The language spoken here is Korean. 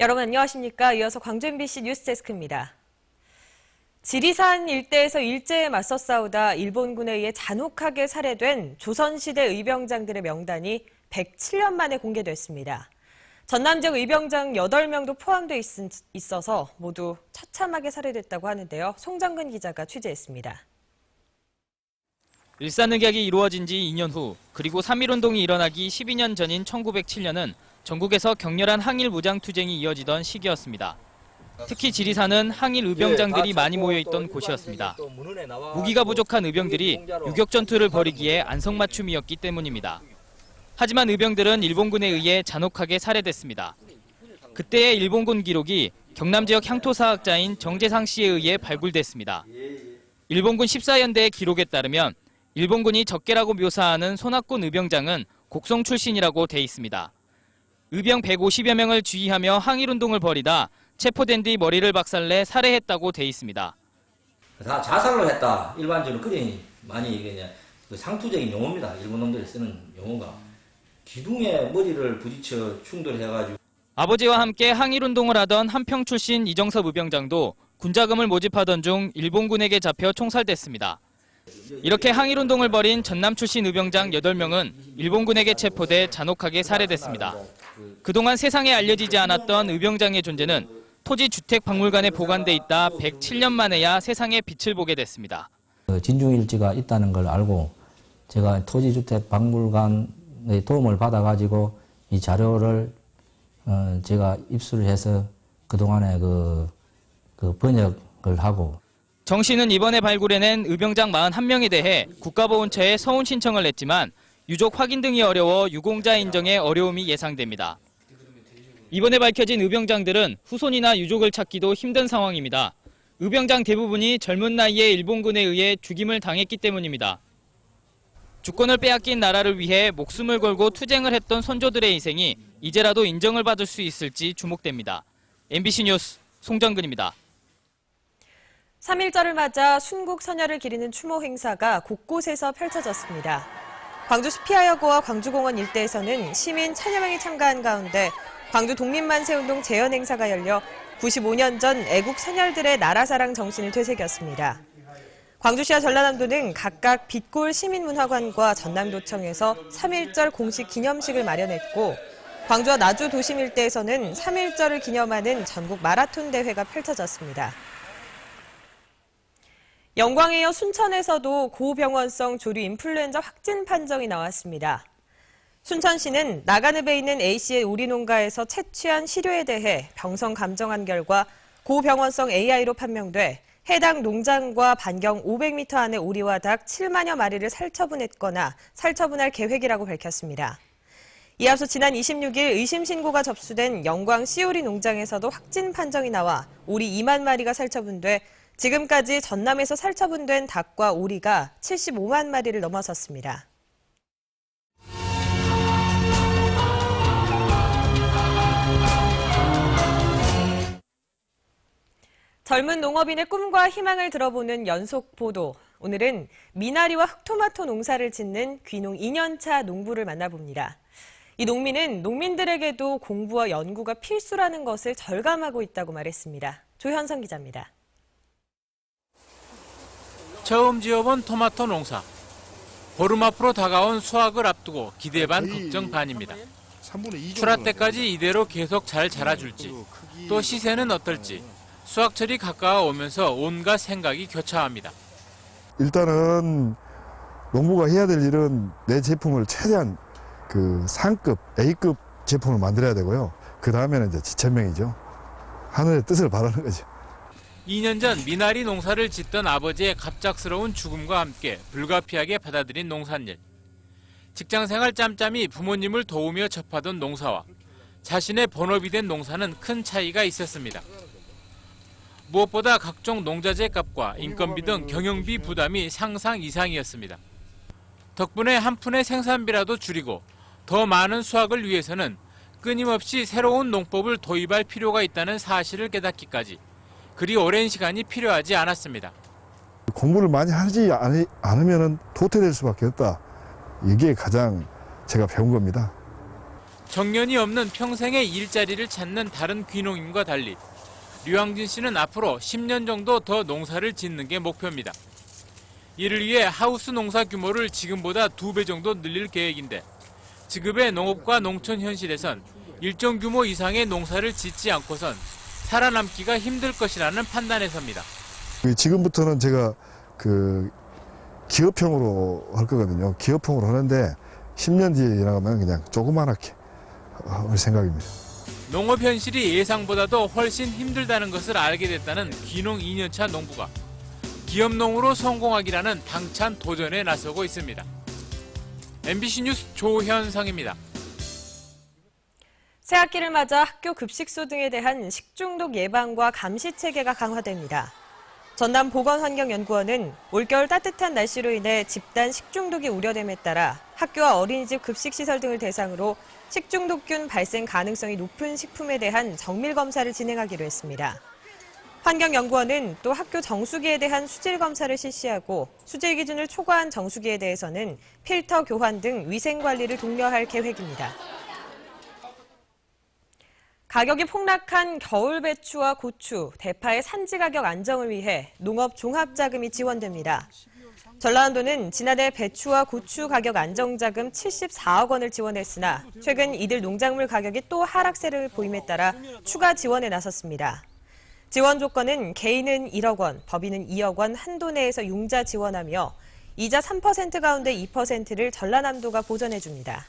여러분 안녕하십니까? 이어서 광주 MBC 뉴스데스크입니다. 지리산 일대에서 일제에 맞서 싸우다 일본군에 의해 잔혹하게 살해된 조선시대 의병장들의 명단이 107년 만에 공개됐습니다. 전남 지역 의병장 8명도 포함돼 있어서 모두 처참하게 살해됐다고 하는데요. 송정근 기자가 취재했습니다. 일산의격이 이루어진 지 2년 후, 그리고 3.1운동이 일어나기 12년 전인 1907년은 전국에서 격렬한 항일 무장투쟁이 이어지던 시기였습니다. 특히 지리산은 항일 의병장들이 많이 모여있던 곳이었습니다. 무기가 부족한 의병들이 유격전투를 벌이기에 안성맞춤이었기 때문입니다. 하지만 의병들은 일본군에 의해 잔혹하게 살해됐습니다. 그때의 일본군 기록이 경남 지역 향토사학자인 정재상 씨에 의해 발굴됐습니다. 일본군 14연대의 기록에 따르면 일본군이 적개라고 묘사하는 손학군 의병장은 곡성 출신이라고 돼 있습니다. 의병 150여 명을 지휘하며 항일운동을 벌이다 체포된 뒤 머리를 박살내 살해했다고 돼 있습니다. 다 자살로 했다. 일반적으로 그리 많이 그냥 상투적인 용어입니다. 일본 놈들이 쓰는 용어가. 기둥에 머리를 부딪혀 충돌해가지고. 아버지와 함께 항일운동을 하던 한평 출신 이정섭 의병장도 군자금을 모집하던 중 일본군에게 잡혀 총살됐습니다. 이렇게 항일운동을 벌인 전남 출신 의병장 8명은 일본군에게 체포돼 잔혹하게 살해됐습니다. 그동안 세상에 알려지지 않았던 의병장의 존재는 토지주택박물관에 보관돼 있다 107년 만에야 세상에 빛을 보게 됐습니다. 진중일지가 있다는 걸 알고 제가 토지주택박물관의 도움을 받아가지고 이 자료를 제가 입수를 해서 그동안에 그 번역을 하고. 정 씨는 이번에 발굴해낸 의병장 41명에 대해 국가보훈처에 서훈 신청을 냈지만 유족 확인 등이 어려워 유공자 인정에 어려움이 예상됩니다. 이번에 밝혀진 의병장들은 후손이나 유족을 찾기도 힘든 상황입니다. 의병장 대부분이 젊은 나이에 일본군에 의해 죽임을 당했기 때문입니다. 주권을 빼앗긴 나라를 위해 목숨을 걸고 투쟁을 했던 선조들의 희생이 이제라도 인정을 받을 수 있을지 주목됩니다. MBC 뉴스 송정근입니다. 3.1절을 맞아 순국 선열을 기리는 추모 행사가 곳곳에서 펼쳐졌습니다. 광주 스피아여고와 광주공원 일대에서는 시민 1,000여 명이 참가한 가운데 광주 독립만세운동 재현 행사가 열려 95년 전 애국 선열들의 나라사랑 정신을 되새겼습니다. 광주시와 전라남도는 각각 빛골 시민문화관과 전남도청에서 3.1절 공식 기념식을 마련했고 광주와 나주 도심 일대에서는 3.1절을 기념하는 전국 마라톤 대회가 펼쳐졌습니다. 영광에 이어 순천에서도 고병원성 조류 인플루엔자 확진 판정이 나왔습니다. 순천시는 나간읍에 있는 A씨의 우리 농가에서 채취한 시료에 대해 병성 감정한 결과 고병원성 AI로 판명돼 해당 농장과 반경 500m 안의 오리와 닭 7만여 마리를 살처분했거나 살처분할 계획이라고 밝혔습니다. 이에 앞서 지난 26일 의심 신고가 접수된 영광 씨오리 농장에서도 확진 판정이 나와 오리 2만 마리가 살처분돼 지금까지 전남에서 살처분된 닭과 오리가 75만 마리를 넘어섰습니다. 젊은 농업인의 꿈과 희망을 들어보는 연속 보도. 오늘은 미나리와 흑토마토 농사를 짓는 귀농 2년차 농부를 만나봅니다. 이 농민은 농민들에게도 공부와 연구가 필수라는 것을 절감하고 있다고 말했습니다. 조현성 기자입니다. 처음 지어본 토마토 농사. 보름 앞으로 다가온 수확을 앞두고 기대 반 걱정 반입니다. 출하 때까지 이대로 계속 잘 자라줄지, 또 시세는 어떨지 수확철이 가까워 오면서 온갖 생각이 교차합니다. 일단은 농부가 해야 될 일은 내 제품을 최대한 상급, A급 제품을 만들어야 되고요. 그 다음에는 이제 지천명이죠. 하늘의 뜻을 바라는 거죠. 2년 전 미나리 농사를 짓던 아버지의 갑작스러운 죽음과 함께 불가피하게 받아들인 농산일. 직장생활 짬짬이 부모님을 도우며 접하던 농사와 자신의 본업이 된 농사는 큰 차이가 있었습니다. 무엇보다 각종 농자재 값과 인건비 등 경영비 부담이 상상 이상이었습니다. 덕분에 한 푼의 생산비라도 줄이고 더 많은 수확을 위해서는 끊임없이 새로운 농법을 도입할 필요가 있다는 사실을 깨닫기까지 그리 오랜 시간이 필요하지 않았습니다. 공부를 많이 하지 않으면 도태될 수밖에 없다. 이게 가장 제가 배운 겁니다. 정년이 없는 평생의 일자리를 찾는 다른 귀농인과 달리 류항진 씨는 앞으로 10년 정도 더 농사를 짓는 게 목표입니다. 이를 위해 하우스 농사 규모를 지금보다 2배 정도 늘릴 계획인데 지금의 농업과 농촌 현실에선 일정 규모 이상의 농사를 짓지 않고선 살아남기가 힘들 것이라는 판단에 섭니다. 지금부터는 제가 기업형으로 할 거거든요. 기업형으로 하는데 10년 뒤에 일어나면 그냥 조그만하게 할 생각입니다. 농업 현실이 예상보다도 훨씬 힘들다는 것을 알게 됐다는 귀농 2년차 농부가 기업농으로 성공하기라는 당찬 도전에 나서고 있습니다. MBC 뉴스 조현성입니다. 새학기를 맞아 학교 급식소 등에 대한 식중독 예방과 감시 체계가 강화됩니다. 전남보건환경연구원은 올겨울 따뜻한 날씨로 인해 집단 식중독이 우려됨에 따라 학교와 어린이집 급식시설 등을 대상으로 식중독균 발생 가능성이 높은 식품에 대한 정밀 검사를 진행하기로 했습니다. 환경연구원은 또 학교 정수기에 대한 수질 검사를 실시하고 수질 기준을 초과한 정수기에 대해서는 필터 교환 등 위생 관리를 독려할 계획입니다. 가격이 폭락한 겨울 배추와 고추, 대파의 산지 가격 안정을 위해 농업 종합자금이 지원됩니다. 전라남도는 지난해 배추와 고추 가격 안정자금 74억 원을 지원했으나 최근 이들 농작물 가격이 또 하락세를 보임에 따라 추가 지원에 나섰습니다. 지원 조건은 개인은 1억 원, 법인은 2억 원 한도 내에서 융자 지원하며 이자 3% 가운데 2%를 전라남도가 보전해줍니다.